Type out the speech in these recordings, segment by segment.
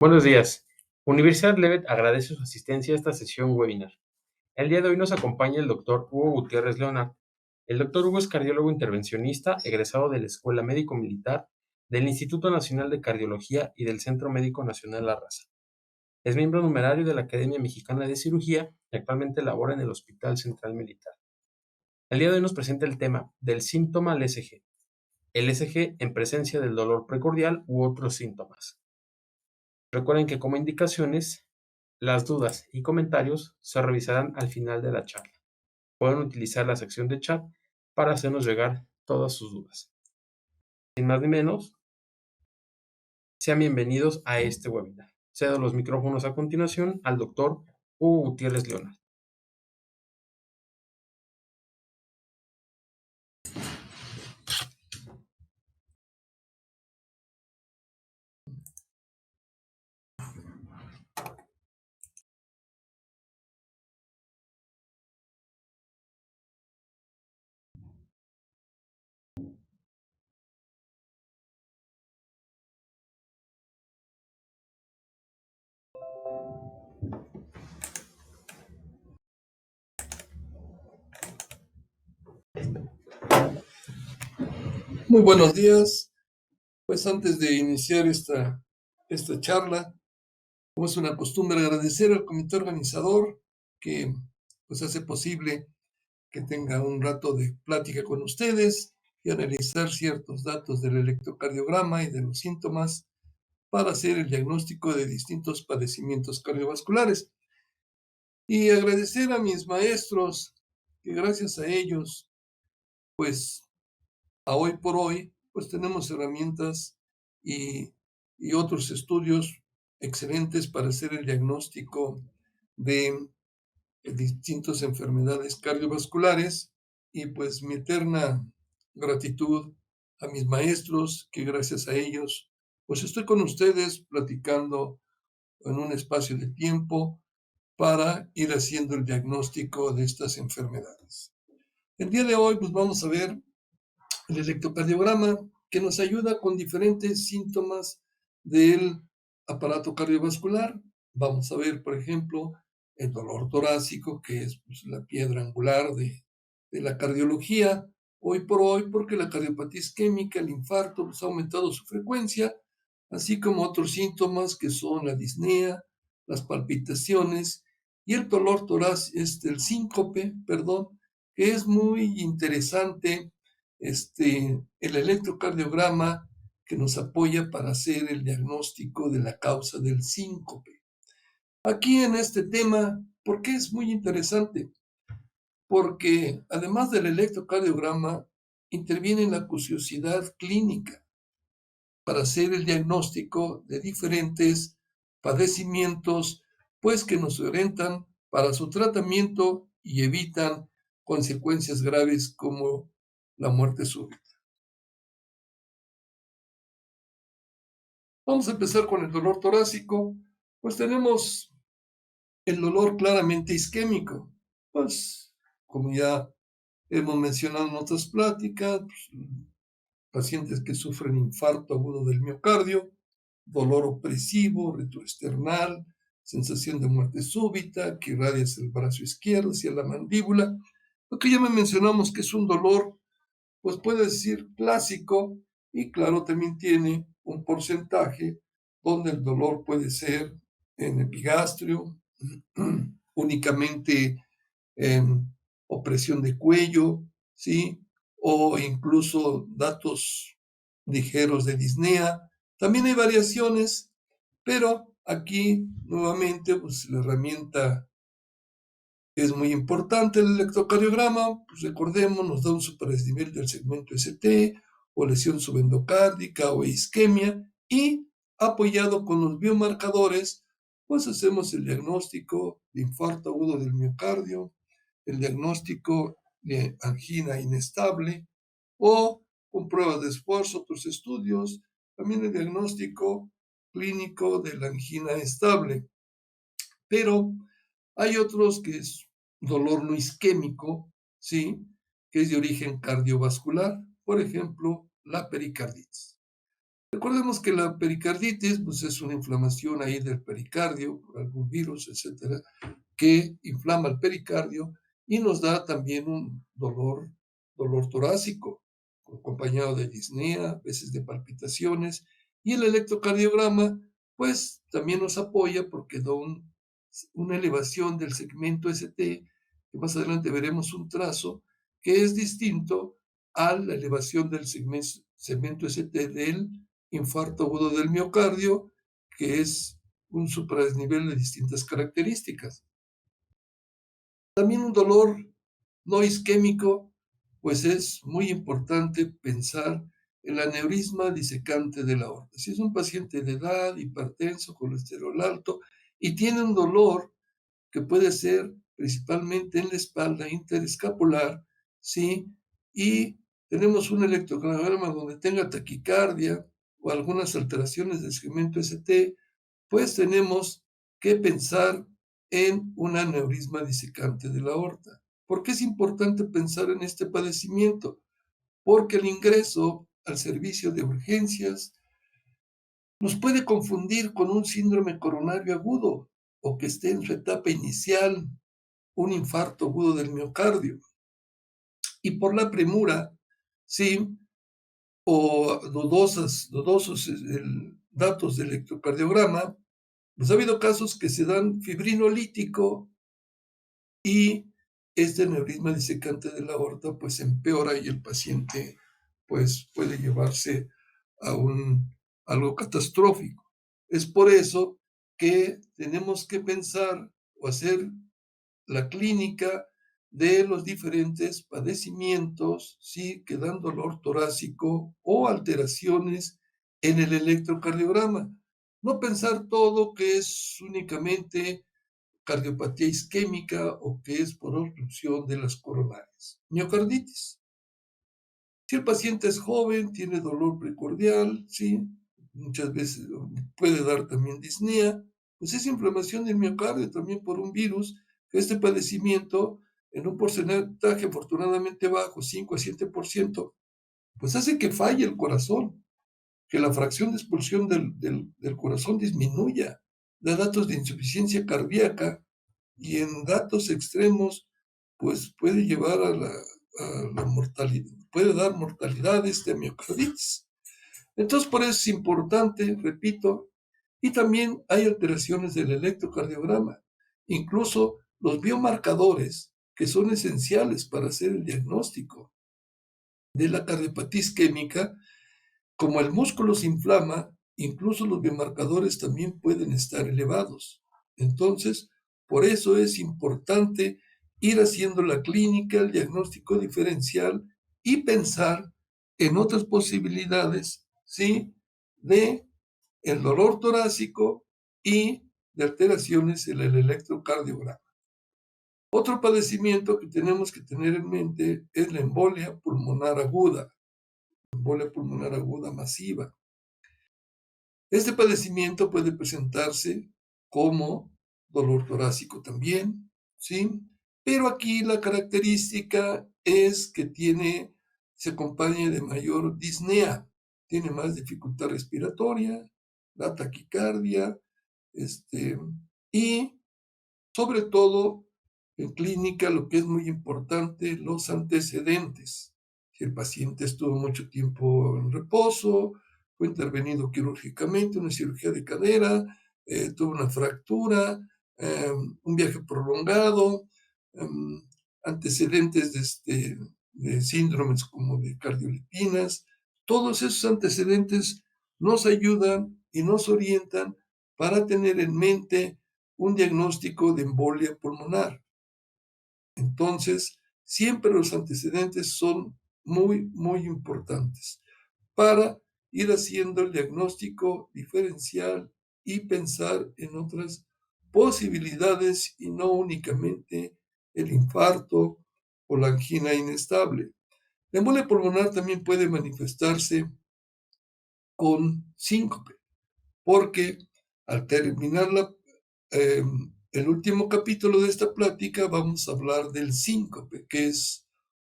Buenos días. Universidad Levet agradece su asistencia a esta sesión webinar. El día de hoy nos acompaña el doctor Hugo Gutiérrez Leonard. El doctor Hugo es cardiólogo intervencionista, egresado de la Escuela Médico Militar, del Instituto Nacional de Cardiología y del Centro Médico Nacional La Raza. Es miembro numerario de la Academia Mexicana de Cirugía y actualmente labora en el Hospital Central Militar. El día de hoy nos presenta el tema del síntoma al ECG. El ECG en presencia del dolor precordial u otros síntomas. Recuerden que como indicaciones, las dudas y comentarios se revisarán al final de la charla. Pueden utilizar la sección de chat para hacernos llegar todas sus dudas. Sin más ni menos, sean bienvenidos a este webinar. Cedo los micrófonos a continuación al doctor Hugo Gutiérrez Leonard. Muy buenos días. Pues antes de iniciar esta charla, como es una costumbre, agradecer al comité organizador que pues hace posible que tenga un rato de plática con ustedes y analizar ciertos datos del electrocardiograma y de los síntomas para hacer el diagnóstico de distintos padecimientos cardiovasculares. Y agradecer a mis maestros, que gracias a ellos, pues a hoy por hoy, pues tenemos herramientas y, y otros estudios excelentes para hacer el diagnóstico de distintas enfermedades cardiovasculares, y pues mi eterna gratitud a mis maestros, que gracias a ellos, pues estoy con ustedes platicando en un espacio de tiempo para ir haciendo el diagnóstico de estas enfermedades. El día de hoy, pues vamos a ver el electrocardiograma, que nos ayuda con diferentes síntomas del aparato cardiovascular. Vamos a ver, por ejemplo, el dolor torácico, que es pues, la piedra angular de la cardiología, hoy por hoy, porque la cardiopatía isquémica, el infarto, pues, ha aumentado su frecuencia, así como otros síntomas que son la disnea, las palpitaciones y el dolor torácico, el síncope, perdón, que es muy interesante el electrocardiograma, que nos apoya para hacer el diagnóstico de la causa del síncope. Aquí en este tema, ¿por qué es muy interesante? Porque además del electrocardiograma, interviene la curiosidad clínica para hacer el diagnóstico de diferentes padecimientos, pues que nos orientan para su tratamiento y evitan consecuencias graves como la muerte súbita. Vamos a empezar con el dolor torácico. Pues tenemos el dolor claramente isquémico. Pues, como ya hemos mencionado en otras pláticas, pues, pacientes que sufren infarto agudo del miocardio, dolor opresivo, retroesternal, sensación de muerte súbita, que irradia hacia el brazo izquierdo, hacia la mandíbula. Lo que ya mencionamos que es un dolor, pues puede decir clásico, y claro, también tiene un porcentaje donde el dolor puede ser en epigastrio, únicamente en opresión de cuello, ¿sí? O incluso datos ligeros de disnea. También hay variaciones, pero aquí nuevamente pues, la herramienta es muy importante. El electrocardiograma, pues recordemos, nos da un superdesnivel del segmento ST, o lesión subendocárdica o isquemia, y apoyado con los biomarcadores, pues hacemos el diagnóstico de infarto agudo del miocardio, el diagnóstico de angina inestable, o con pruebas de esfuerzo, otros estudios, también el diagnóstico clínico de la angina estable. Pero hay otros que es dolor no isquémico, ¿sí? Que es de origen cardiovascular, por ejemplo, la pericarditis. Recordemos que la pericarditis pues, es una inflamación ahí del pericardio por algún virus, etcétera, que inflama el pericardio y nos da también un dolor torácico, acompañado de disnea, a veces de palpitaciones, y el electrocardiograma, pues también nos apoya porque da una elevación del segmento ST, que más adelante veremos un trazo, que es distinto a la elevación del segmento ST del infarto agudo del miocardio, que es un supradesnivel de distintas características. También un dolor no isquémico, pues es muy importante pensar el aneurisma disecante de la aorta. Si es un paciente de edad, hipertenso, colesterol alto y tiene un dolor que puede ser principalmente en la espalda interescapular, ¿sí? Y tenemos un electrocardiograma donde tenga taquicardia o algunas alteraciones del segmento ST, pues tenemos que pensar en un aneurisma disecante de la aorta. ¿Por qué es importante pensar en este padecimiento? Porque el ingreso al servicio de urgencias nos puede confundir con un síndrome coronario agudo o que esté en su etapa inicial, un infarto agudo del miocardio. Y por la premura, sí, o dudosos datos de electrocardiograma, pues ha habido casos que se dan fibrinolítico y este aneurisma disecante de la aorta pues empeora y el paciente pues puede llevarse a algo catastrófico. Es por eso que tenemos que pensar o hacer la clínica de los diferentes padecimientos, ¿sí? Que dan dolor torácico o alteraciones en el electrocardiograma. No pensar todo que es únicamente cardiopatía isquémica o que es por obstrucción de las coronarias. Miocarditis. Si el paciente es joven, tiene dolor precordial, ¿sí? Muchas veces puede dar también disnea, pues es inflamación del miocardio también por un virus. Este padecimiento, en un porcentaje afortunadamente bajo, 5 a 7%, pues hace que falle el corazón, que la fracción de expulsión del corazón disminuya, da datos de insuficiencia cardíaca y en datos extremos, pues puede llevar a la mortalidad, puede dar mortalidades de miocarditis. Entonces, por eso es importante, repito, y también hay alteraciones del electrocardiograma, incluso los biomarcadores que son esenciales para hacer el diagnóstico de la cardiopatía isquémica, como el músculo se inflama, incluso los biomarcadores también pueden estar elevados. Entonces, por eso es importante ir haciendo la clínica, el diagnóstico diferencial y pensar en otras posibilidades, ¿sí? De el dolor torácico y de alteraciones en el electrocardiograma. Otro padecimiento que tenemos que tener en mente es la embolia pulmonar aguda masiva. Este padecimiento puede presentarse como dolor torácico también, ¿sí? Pero aquí la característica es que se acompaña de mayor disnea, tiene más dificultad respiratoria, la taquicardia, y sobre todo en clínica lo que es muy importante, los antecedentes. Si el paciente estuvo mucho tiempo en reposo, fue intervenido quirúrgicamente, una cirugía de cadera, tuvo una fractura, un viaje prolongado, antecedentes de síndromes como de cardiolipinas. Todos esos antecedentes nos ayudan y nos orientan para tener en mente un diagnóstico de embolia pulmonar. Entonces, siempre los antecedentes son muy, muy importantes para ir haciendo el diagnóstico diferencial y pensar en otras posibilidades y no únicamente el infarto o la angina inestable. La embolia pulmonar también puede manifestarse con síncope, porque al terminar el último capítulo de esta plática vamos a hablar del síncope, que es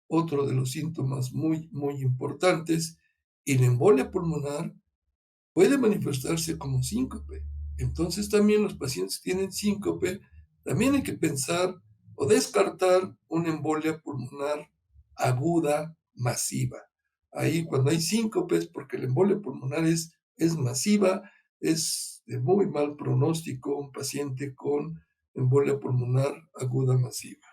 otro de los síntomas muy, muy importantes. Y la embolia pulmonar puede manifestarse como síncope. Entonces también los pacientes que tienen síncope, también hay que pensar o descartar una embolia pulmonar aguda masiva. Ahí cuando hay síncopes, porque la embolia pulmonar es masiva, es de muy mal pronóstico un paciente con embolia pulmonar aguda masiva.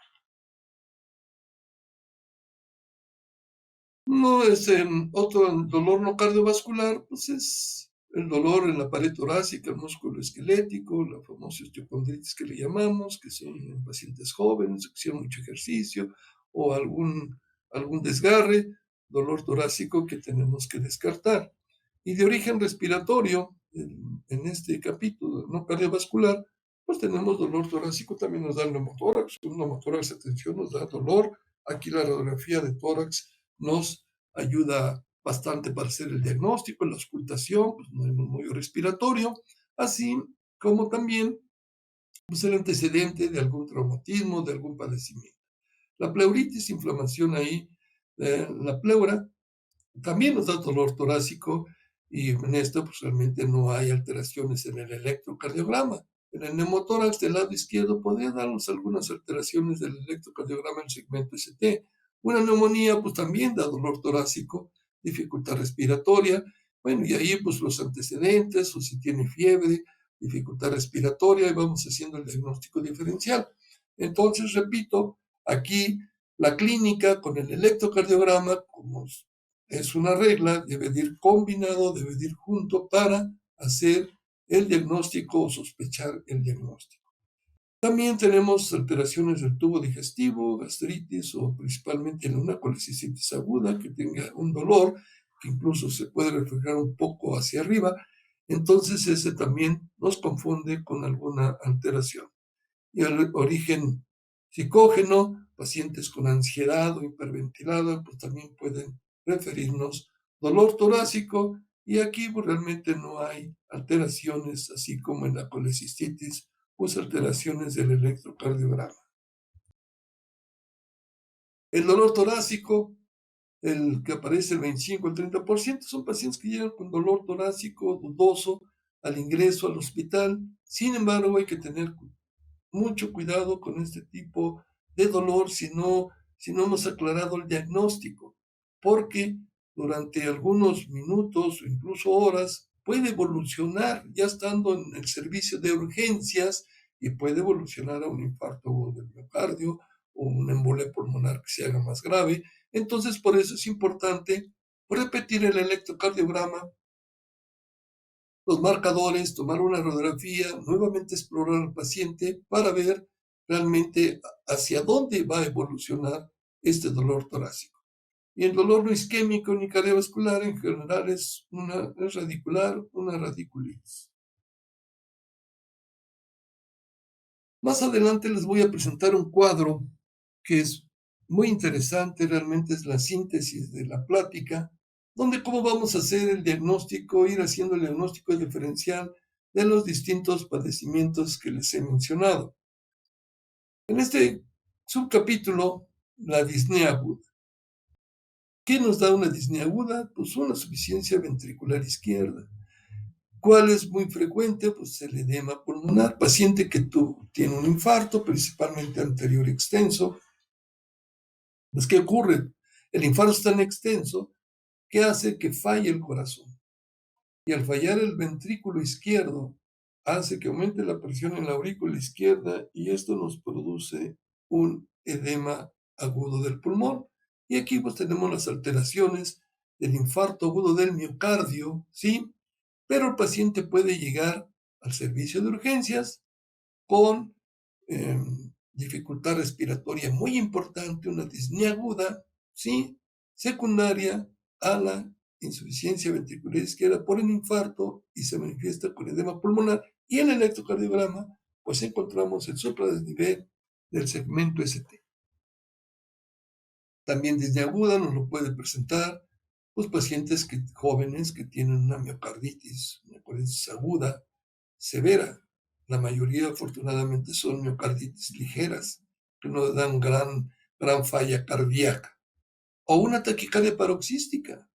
No es otro dolor no cardiovascular, pues es el dolor en la pared torácica, el músculo esquelético, la famosa osteocondritis que le llamamos, que son en pacientes jóvenes que hicieron mucho ejercicio o algún desgarre, dolor torácico que tenemos que descartar. Y de origen respiratorio, en este capítulo no cardiovascular, pues tenemos dolor torácico, también nos da el neumotórax, un neumotórax, atención, nos da dolor. Aquí la radiografía de tórax nos ayuda bastante para hacer el diagnóstico, la auscultación, pues no hay un modo respiratorio, así como también pues, el antecedente de algún traumatismo, de algún padecimiento. La pleuritis, inflamación ahí, la pleura, también nos da dolor torácico y en esto pues realmente no hay alteraciones en el electrocardiograma. En el neumotórax del lado izquierdo podría darnos algunas alteraciones del electrocardiograma en el segmento ST. Una neumonía pues también da dolor torácico, dificultad respiratoria, bueno, y ahí pues los antecedentes o si tiene fiebre, dificultad respiratoria y vamos haciendo el diagnóstico diferencial. Entonces, repito, aquí la clínica con el electrocardiograma, como es una regla, debe de ir combinado, debe de ir junto para hacer el diagnóstico o sospechar el diagnóstico. También tenemos alteraciones del tubo digestivo, gastritis o principalmente en una colecistitis aguda que tenga un dolor que incluso se puede reflejar un poco hacia arriba. Entonces ese también nos confunde con alguna alteración. Y el origen psicógeno, pacientes con ansiedad o hiperventilada, pues también pueden referirnos dolor torácico y aquí pues, realmente no hay alteraciones, así como en la colecistitis, pues alteraciones del electrocardiograma. El dolor torácico, el que aparece el 25 al 30%, son pacientes que llegan con dolor torácico dudoso al ingreso al hospital. Sin embargo, hay que tener mucho cuidado con este tipo de dolor si no hemos aclarado el diagnóstico, porque durante algunos minutos o incluso horas puede evolucionar ya estando en el servicio de urgencias y puede evolucionar a un infarto del miocardio o una embolia pulmonar que se haga más grave. Entonces, por eso es importante repetir el electrocardiograma, los marcadores, tomar una radiografía, nuevamente explorar al paciente para ver realmente hacia dónde va a evolucionar este dolor torácico. Y el dolor no isquémico ni cardiovascular en general es radicular, una radiculitis. Más adelante les voy a presentar un cuadro que es muy interesante, realmente es la síntesis de la plática, donde cómo vamos a hacer el diagnóstico, ir haciendo el diagnóstico diferencial de los distintos padecimientos que les he mencionado. En este subcapítulo, la disnea aguda. ¿Qué nos da una disnea aguda? Pues una insuficiencia ventricular izquierda. ¿Cuál es muy frecuente? Pues el edema pulmonar, paciente que tiene un infarto, principalmente anterior extenso. Pues, ¿qué ocurre? El infarto es tan extenso que hace que falle el corazón. Y al fallar el ventrículo izquierdo, hace que aumente la presión en la aurícula izquierda y esto nos produce un edema agudo del pulmón. Y aquí pues tenemos las alteraciones del infarto agudo del miocardio, ¿sí? Pero el paciente puede llegar al servicio de urgencias con dificultad respiratoria muy importante, una disnea aguda, ¿sí? Secundaria a la insuficiencia ventricular izquierda por el infarto y se manifiesta con edema pulmonar. Y en el electrocardiograma, pues encontramos el supradesnivel del segmento ST. También disnea aguda nos lo puede presentar los pacientes jóvenes que tienen una miocarditis aguda, severa. La mayoría, afortunadamente, son miocarditis ligeras, que no dan gran falla cardíaca. O una taquicardia paroxística,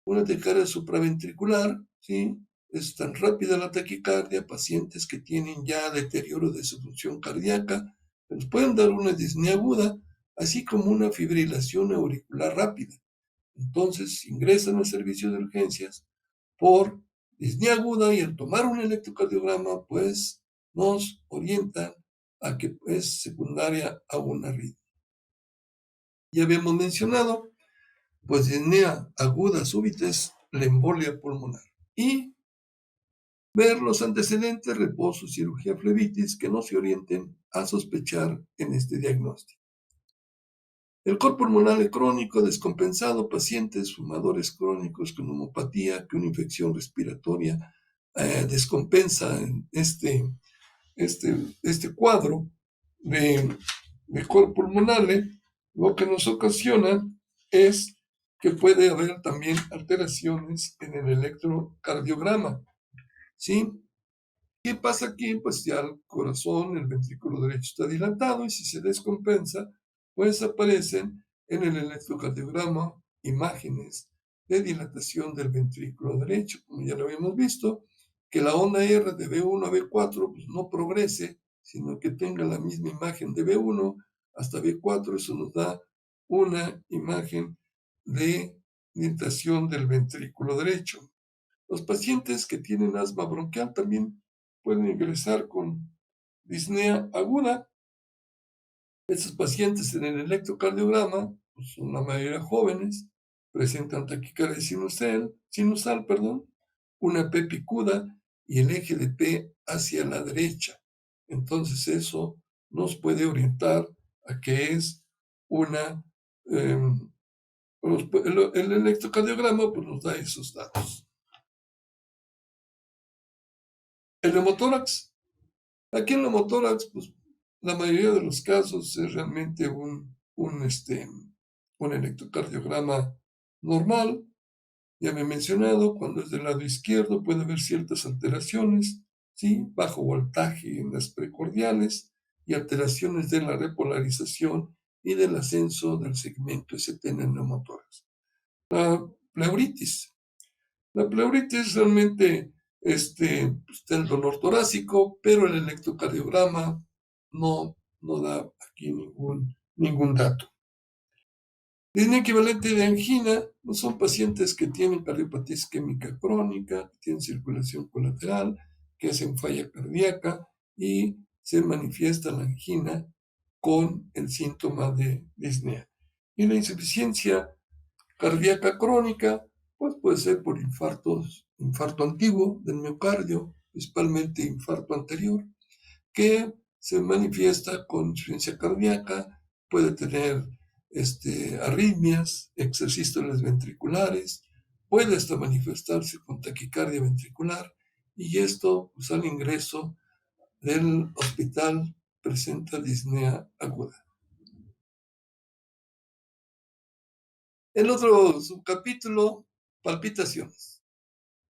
una taquicardia supraventricular, ¿sí? es tan rápida la taquicardia, pacientes que tienen ya deterioro de su función cardíaca, nos pueden dar una disnea aguda, así como una fibrilación auricular rápida. Entonces ingresan al servicio de urgencias por disnea aguda y al tomar un electrocardiograma, pues nos orientan a que es secundaria a una arritmia. Ya habíamos mencionado, pues disnea aguda súbita es la embolia pulmonar. Y ver los antecedentes, reposo, cirugía, flebitis que nos orienten a sospechar en este diagnóstico. El cor pulmonar crónico descompensado, pacientes fumadores crónicos con neumopatía, que una infección respiratoria descompensa este cuadro de cor pulmonar, lo que nos ocasiona es que puede haber también alteraciones en el electrocardiograma, ¿sí? ¿Qué pasa aquí? Pues ya el corazón, el ventrículo derecho está dilatado y si se descompensa, pues aparecen en el electrocardiograma imágenes de dilatación del ventrículo derecho, como ya lo habíamos visto, que la onda R de B1 a B4 pues no progrese, sino que tenga la misma imagen de B1 hasta B4, eso nos da una imagen de dilatación del ventrículo derecho. Los pacientes que tienen asma bronquial también pueden ingresar con disnea aguda. Estos pacientes en el electrocardiograma, pues son la mayoría jóvenes, presentan taquicardia sinusal, una P picuda y el eje de P hacia la derecha. Entonces eso nos puede orientar a que es una... el electrocardiograma pues, nos da esos datos. El neumotórax. Aquí en neumotórax, pues la mayoría de los casos es realmente un electrocardiograma normal. Ya me he mencionado, cuando es del lado izquierdo puede haber ciertas alteraciones, ¿sí? Bajo voltaje en las precordiales y alteraciones de la repolarización y del ascenso del segmento ST en el neumotórax. La pleuritis. La pleuritis realmente está el dolor torácico, pero el electrocardiograma no da aquí ningún dato. Disnea equivalente de angina no son pacientes que tienen cardiopatía isquémica crónica, que tienen circulación colateral, que hacen falla cardíaca y se manifiesta la angina con el síntoma de disnea. Y la insuficiencia cardíaca crónica, pues puede ser por infarto antiguo del miocardio, principalmente infarto anterior, que se manifiesta con insuficiencia cardíaca, puede tener arritmias, exercístoles ventriculares, puede hasta manifestarse con taquicardia ventricular, y esto, pues al ingreso del hospital, presenta disnea aguda. El otro subcapítulo, palpitaciones.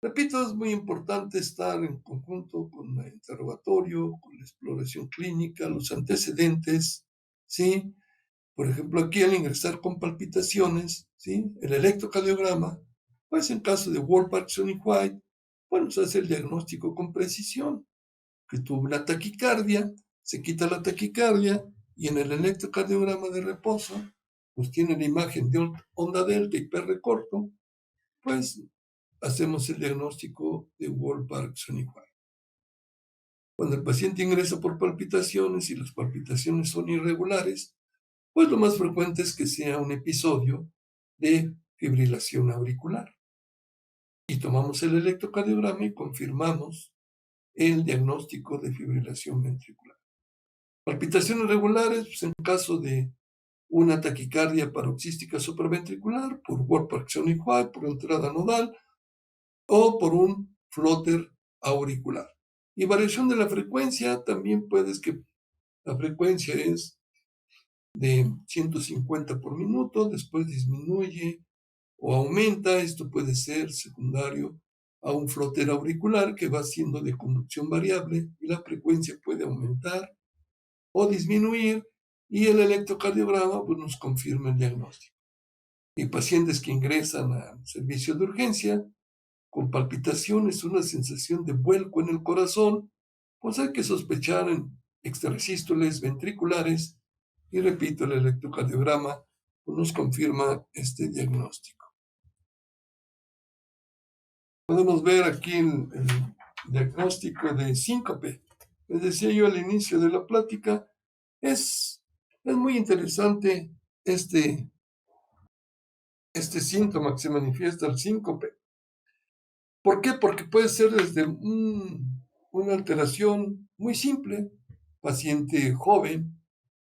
Repito, es muy importante estar en conjunto con el interrogatorio, con la exploración clínica, los antecedentes, ¿sí? Por ejemplo, aquí al ingresar con palpitaciones, ¿sí? El electrocardiograma, pues en caso de Wolff, Parkinson y White, bueno, se hace el diagnóstico con precisión, que tuvo una taquicardia, se quita la taquicardia y en el electrocardiograma de reposo, pues tiene la imagen de onda delta y PR corto, pues hacemos el diagnóstico de Wolff, Parkinson y White. Cuando el paciente ingresa por palpitaciones y las palpitaciones son irregulares, pues lo más frecuente es que sea un episodio de fibrilación auricular. Y tomamos el electrocardiograma y confirmamos el diagnóstico de fibrilación ventricular. Palpitaciones regulares, pues en caso de una taquicardia paroxística supraventricular por Wolff, Parkinson y White, por entrada nodal, o por un flóter auricular. Y variación de la frecuencia, también puedes que la frecuencia es de 150 por minuto, después disminuye o aumenta, esto puede ser secundario a un flóter auricular que va siendo de conducción variable y la frecuencia puede aumentar o disminuir y el electrocardiograma pues, nos confirma el diagnóstico. Y pacientes que ingresan al servicio de urgencia con palpitaciones, una sensación de vuelco en el corazón, pues hay que sospechar en extrasístoles ventriculares y repito, el electrocardiograma nos confirma este diagnóstico. Podemos ver aquí el diagnóstico de síncope. Les decía yo al inicio de la plática, es muy interesante este síntoma que se manifiesta el síncope. ¿Por qué? Porque puede ser desde una alteración muy simple, paciente joven,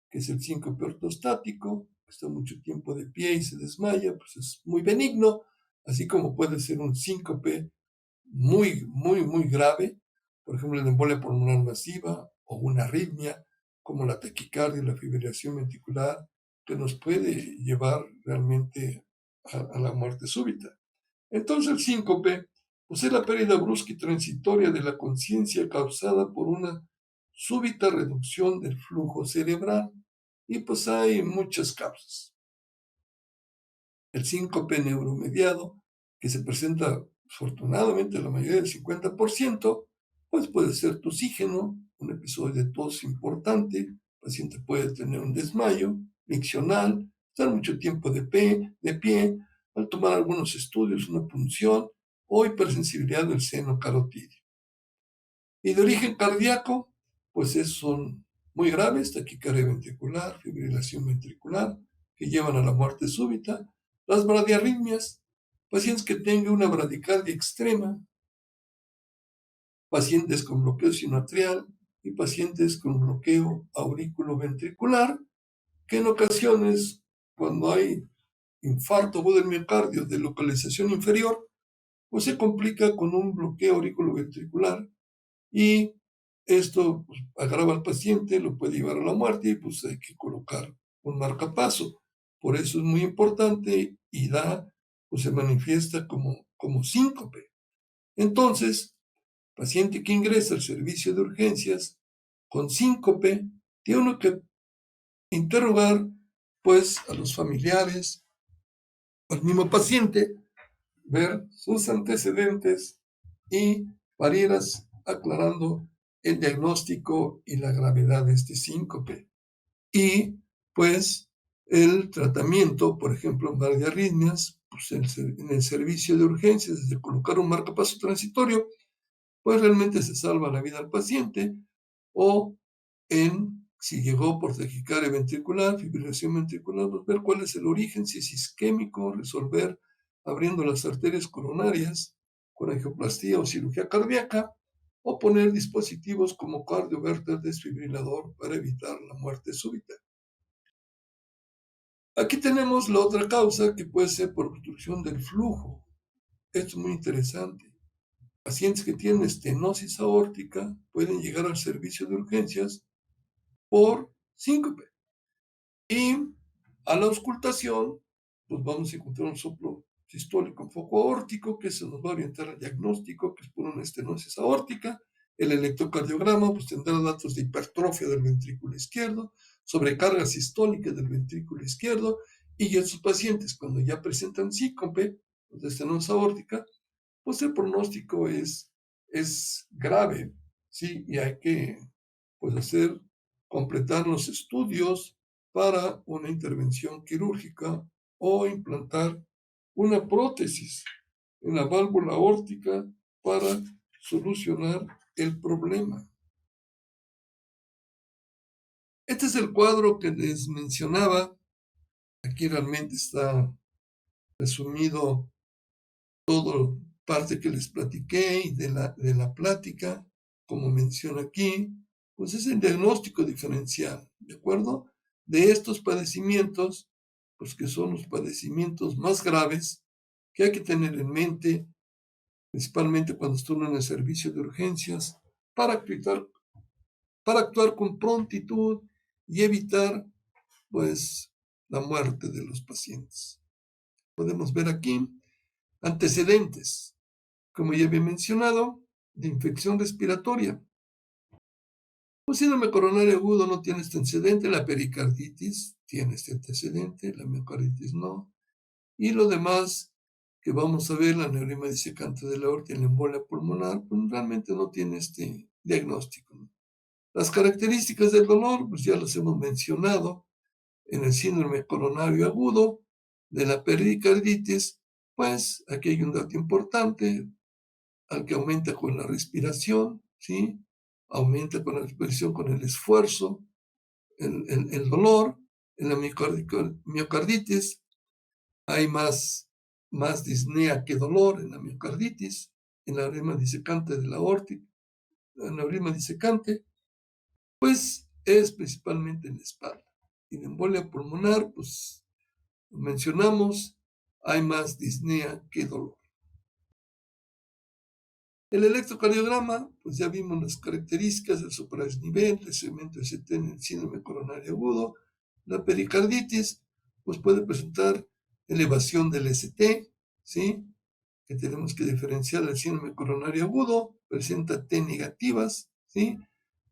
que es el síncope ortostático, que está mucho tiempo de pie y se desmaya, pues es muy benigno, así como puede ser un síncope muy, muy, muy grave, por ejemplo, la embolia pulmonar masiva o una arritmia, como la taquicardia y la fibrilación ventricular, que nos puede llevar realmente a la muerte súbita. Entonces el síncope pues, es la pérdida brusca y transitoria de la conciencia causada por una súbita reducción del flujo cerebral. Y pues hay muchas causas. El síncope neuromediado, que se presenta afortunadamente la mayoría del 50%, pues puede ser tosígeno, un episodio de tos importante, el paciente puede tener un desmayo, miccional, estar mucho tiempo de pie, al tomar algunos estudios, una punción o hipersensibilidad del seno carotídeo. Y de origen cardíaco, pues son muy graves, taquicardia ventricular, fibrilación ventricular, que llevan a la muerte súbita. Las bradiarritmias, pacientes que tengan una bradicardia extrema, pacientes con bloqueo sinoatrial y pacientes con bloqueo auriculoventricular, que en ocasiones, cuando hay infarto agudo del miocardio de localización inferior, pues se complica con un bloqueo auriculoventricular y esto pues, agrava al paciente, lo puede llevar a la muerte y pues hay que colocar un marcapaso. Por eso es muy importante y se manifiesta como síncope. Entonces, paciente que ingresa al servicio de urgencias con síncope, tiene uno que interrogar pues a los familiares, al mismo paciente, ver sus antecedentes y para ir aclarando el diagnóstico y la gravedad de este síncope. Y pues el tratamiento, por ejemplo, en bradiarritmias, pues en el servicio de urgencias, desde colocar un marcapaso transitorio, pues realmente se salva la vida al paciente, o si llegó por taquicardia ventricular, fibrilación ventricular, pues ver cuál es el origen, si es isquémico, resolver abriendo las arterias coronarias con angioplastía o cirugía cardíaca, o poner dispositivos como cardioverter desfibrilador para evitar la muerte súbita. Aquí tenemos la otra causa que puede ser por obstrucción del flujo. Esto es muy interesante. Pacientes que tienen estenosis aórtica pueden llegar al servicio de urgencias por síncope. Y a la auscultación, pues vamos a encontrar un soplo sistólico en foco aórtico, que se nos va a orientar al diagnóstico, que es por una estenosis aórtica. El electrocardiograma, pues tendrá datos de hipertrofia del ventrículo izquierdo, sobrecarga sistólica del ventrículo izquierdo, y estos pacientes, cuando ya presentan síncope, pues, de estenosis aórtica, pues el pronóstico es grave, ¿sí? Y hay que, pues, completar los estudios para una intervención quirúrgica o implantar una prótesis en la válvula aórtica para solucionar el problema. Este es el cuadro que les mencionaba. Aquí realmente está resumido todo parte que les platiqué y de la plática, como menciona aquí, pues es el diagnóstico diferencial, ¿de acuerdo? De estos padecimientos, pues que son los padecimientos más graves que hay que tener en mente, principalmente cuando están en el servicio de urgencias, para actuar con prontitud y evitar, pues, la muerte de los pacientes. Podemos ver aquí antecedentes, como ya había mencionado, de infección respiratoria. Un síndrome coronario agudo no tiene este antecedente, la pericarditis tiene este antecedente, la miocarditis no, y lo demás que vamos a ver, la aneurisma disecante de la aorta y la embolia pulmonar, pues realmente no tiene este diagnóstico, ¿no? Las características del dolor, pues ya las hemos mencionado. En el síndrome coronario agudo de la pericarditis, pues aquí hay un dato importante, al que aumenta con la respiración, ¿sí? Aumenta con la respiración, con el esfuerzo, el dolor. En la miocarditis hay más disnea que dolor en la miocarditis, en la aneurisma disecante de la aorta, la aneurisma disecante, pues es principalmente en la espalda. Y en embolia pulmonar, pues mencionamos, hay más disnea que dolor. El electrocardiograma, pues ya vimos las características del supradesnivel, del segmento ST en el síndrome coronario agudo. La pericarditis, pues puede presentar elevación del ST, ¿sí? Que tenemos que diferenciar del síndrome coronario agudo, presenta T negativas, ¿sí?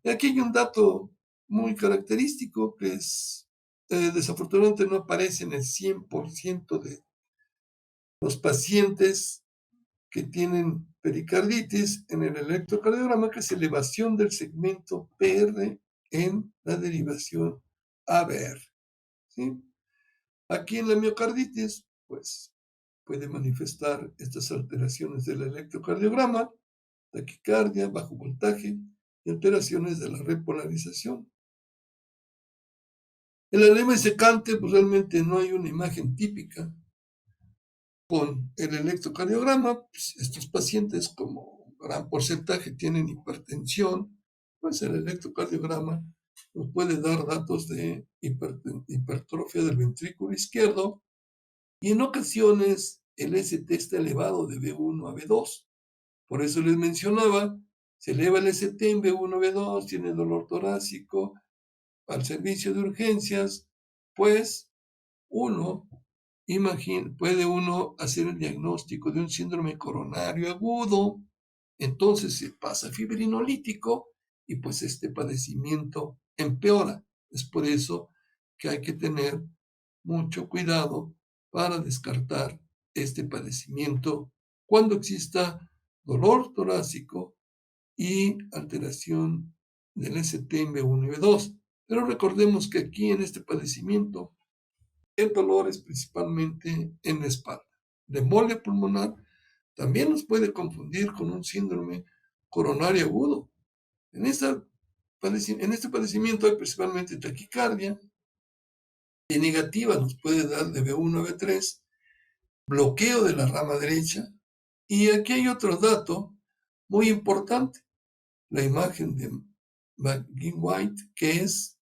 Y aquí hay un dato muy característico que es, desafortunadamente no aparece en el 100% de los pacientes que tienen pericarditis en el electrocardiograma, que es elevación del segmento PR en la derivación ABR, ¿sí? Aquí en la miocarditis, pues puede manifestar estas alteraciones del electrocardiograma, taquicardia, bajo voltaje y alteraciones de la repolarización. En la aneurisma disecante, pues realmente no hay una imagen típica. Con el electrocardiograma, pues estos pacientes, como gran porcentaje tienen hipertensión, pues el electrocardiograma nos puede dar datos de hipertrofia del ventrículo izquierdo, y en ocasiones el ST está elevado de B1 a B2. Por eso les mencionaba, se eleva el ST en B1, B2, tiene dolor torácico, al servicio de urgencias, pues puede uno hacer el diagnóstico de un síndrome coronario agudo, entonces se pasa fibrinolítico y pues este padecimiento empeora. Es por eso que hay que tener mucho cuidado para descartar este padecimiento cuando exista dolor torácico y alteración del ST en B1 y B2. Pero recordemos que aquí en este padecimiento el dolor es principalmente en la espalda. La embolia pulmonar también nos puede confundir con un síndrome coronario agudo. En este padecimiento hay principalmente taquicardia, y negativa nos puede dar de B1 a B3, bloqueo de la rama derecha, y aquí hay otro dato muy importante, la imagen de McGinn-White, que es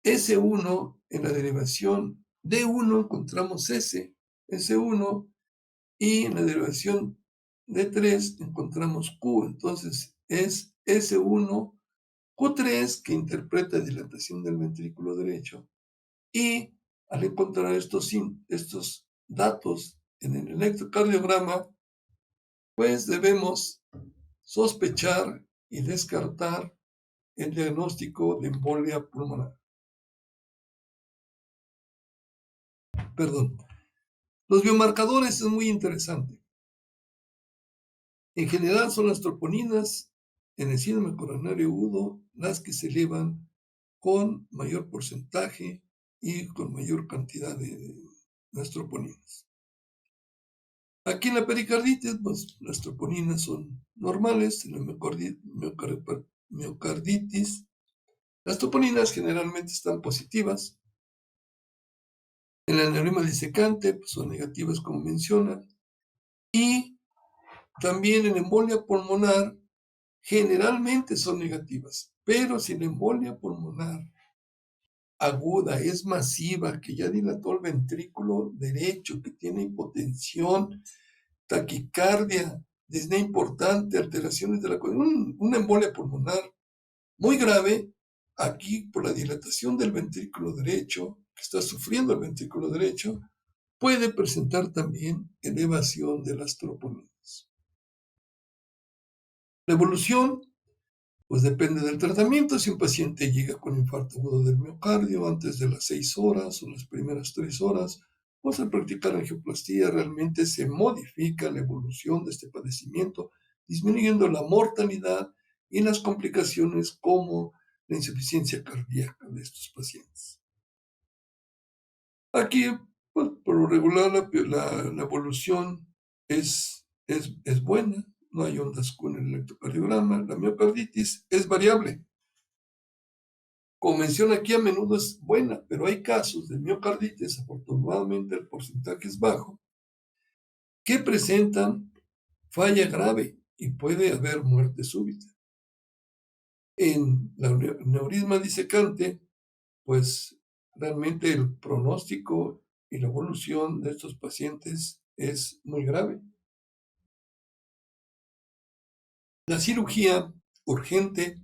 S1 en la derivación D1 encontramos S1, y en la derivación D3 encontramos Q. Entonces es S1, Q3 que interpreta dilatación del ventrículo derecho, y al encontrar estos datos en el electrocardiograma, pues debemos sospechar y descartar el diagnóstico de embolia pulmonar. Perdón. Los biomarcadores es muy interesante. En general son las troponinas en el síndrome coronario agudo las que se elevan con mayor porcentaje y con mayor cantidad de las troponinas. Aquí en la pericarditis, pues las troponinas son normales. En la miocarditis, las troponinas generalmente están positivas. En la aneurisma disecante, pues son negativas como menciona. Y también en embolia pulmonar, generalmente son negativas. Pero si la embolia pulmonar aguda es masiva, que ya dilató el ventrículo derecho, que tiene hipotensión, taquicardia, disnea importante, alteraciones de la una embolia pulmonar muy grave, aquí por la dilatación del ventrículo derecho, que está sufriendo el ventrículo derecho, puede presentar también elevación de las troponinas. La evolución, pues depende del tratamiento. Si un paciente llega con infarto agudo del miocardio antes de las 6 horas o las primeras 3 horas, pues al practicar angioplastía realmente se modifica la evolución de este padecimiento, disminuyendo la mortalidad y las complicaciones como la insuficiencia cardíaca de estos pacientes. Aquí, pues, por lo regular, la evolución es buena, no hay ondas con el electrocardiograma. La miocarditis es variable. Como menciona aquí, a menudo es buena, pero hay casos de miocarditis, afortunadamente el porcentaje es bajo, que presentan falla grave y puede haber muerte súbita. En la neurisma disecante, pues realmente el pronóstico y la evolución de estos pacientes es muy grave. La cirugía urgente,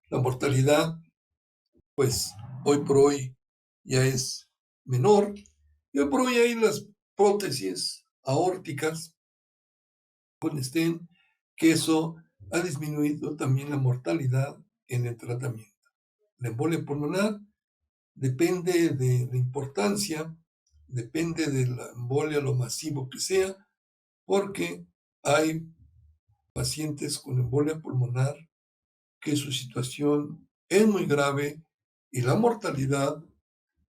la mortalidad, pues hoy por hoy ya es menor. Y hoy por hoy hay las prótesis aórticas con stent, que eso ha disminuido también la mortalidad en el tratamiento. La embolia pulmonar depende de la importancia, depende de la embolia, lo masivo que sea, porque hay pacientes con embolia pulmonar que su situación es muy grave y la mortalidad,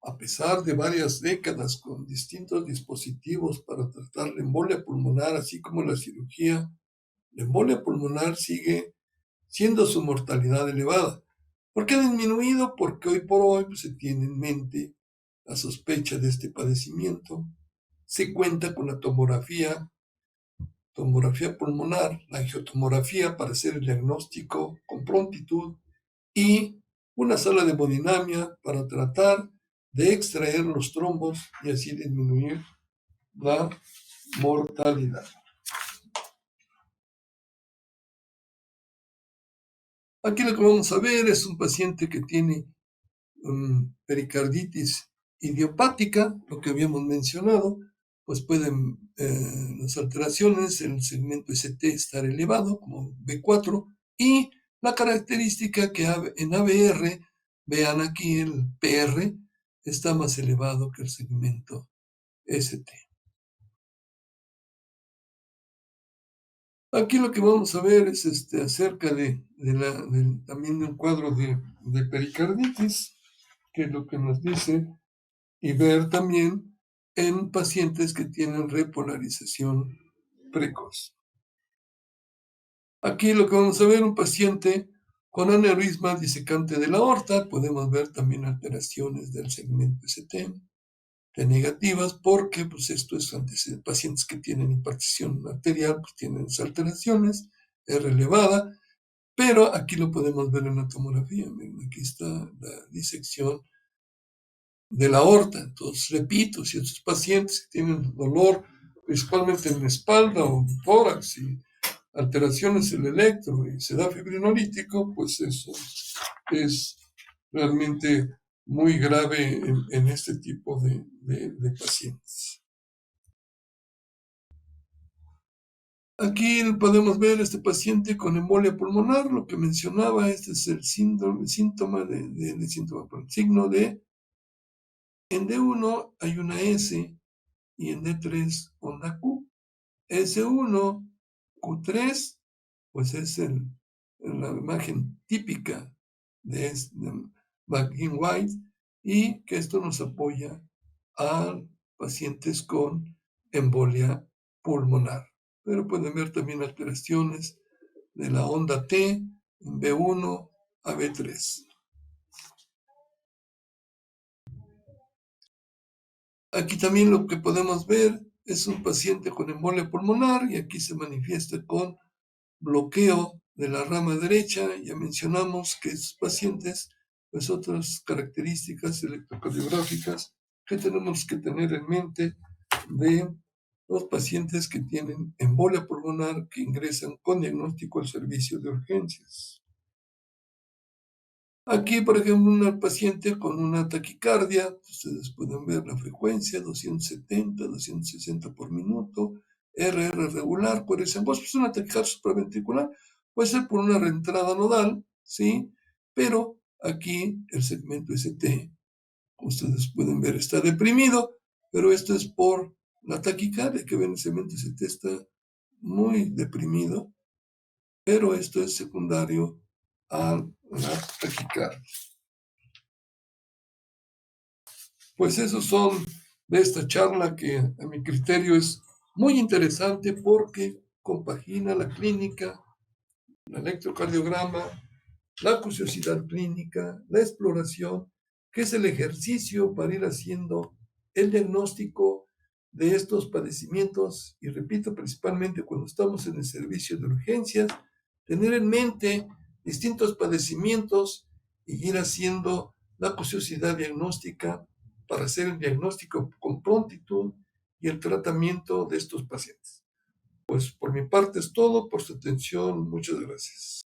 a pesar de varias décadas con distintos dispositivos para tratar la embolia pulmonar, así como la cirugía, la embolia pulmonar sigue siendo su mortalidad elevada. ¿Por qué ha disminuido? Porque hoy por hoy pues, se tiene en mente la sospecha de este padecimiento. Se cuenta con la tomografía pulmonar, la angiotomografía para hacer el diagnóstico con prontitud y una sala de hemodinamia para tratar de extraer los trombos y así disminuir la mortalidad. Aquí lo que vamos a ver es un paciente que tiene pericarditis idiopática, lo que habíamos mencionado, pues pueden las alteraciones en el segmento ST estar elevado, como B4, y la característica que en ABR, vean aquí el PR, está más elevado que el segmento ST. Aquí lo que vamos a ver es acerca también de un cuadro de pericarditis, que es lo que nos dice, y ver también en pacientes que tienen repolarización precoz. Aquí lo que vamos a ver, un paciente con aneurisma disecante de la aorta, podemos ver también alteraciones del segmento ST, T negativas, porque pues esto es pacientes que tienen hipertensión arterial, pues tienen esas alteraciones, es elevada, pero aquí lo podemos ver en la tomografía. Miren, aquí está la disección de la aorta. Entonces, repito, si estos pacientes tienen dolor principalmente en la espalda o en tórax y alteraciones en el electro y se da fibrinolítico, pues eso es realmente muy grave en este tipo de pacientes. Aquí podemos ver este paciente con embolia pulmonar, lo que mencionaba, este es el síntoma signo de, en D1 hay una S y en D3 onda Q. S1, Q3, pues es la imagen típica de McGinn-White y que esto nos apoya a pacientes con embolia pulmonar. Pero pueden ver también alteraciones de la onda T en B1 a B3. Aquí también lo que podemos ver es un paciente con embolia pulmonar y aquí se manifiesta con bloqueo de la rama derecha. Ya mencionamos que estos pacientes, pues otras características electrocardiográficas que tenemos que tener en mente de los pacientes que tienen embolia pulmonar que ingresan con diagnóstico al servicio de urgencias. Aquí, por ejemplo, una paciente con una taquicardia, ustedes pueden ver la frecuencia, 270, 260 por minuto, RR regular, coherencia en voz, pues una taquicardia supraventricular, puede ser por una reentrada nodal, ¿sí? Pero aquí el segmento ST, ustedes pueden ver, está deprimido, pero esto es por la taquicardia, que evidentemente se te está muy deprimido, pero esto es secundario a la taquicardia. Pues esos son de esta charla que a mi criterio es muy interesante porque compagina la clínica, el electrocardiograma, la curiosidad clínica, la exploración, que es el ejercicio para ir haciendo el diagnóstico de estos padecimientos. Y repito, principalmente cuando estamos en el servicio de urgencias, tener en mente distintos padecimientos y ir haciendo la curiosidad diagnóstica para hacer el diagnóstico con prontitud y el tratamiento de estos pacientes. Pues por mi parte es todo, por su atención, muchas gracias.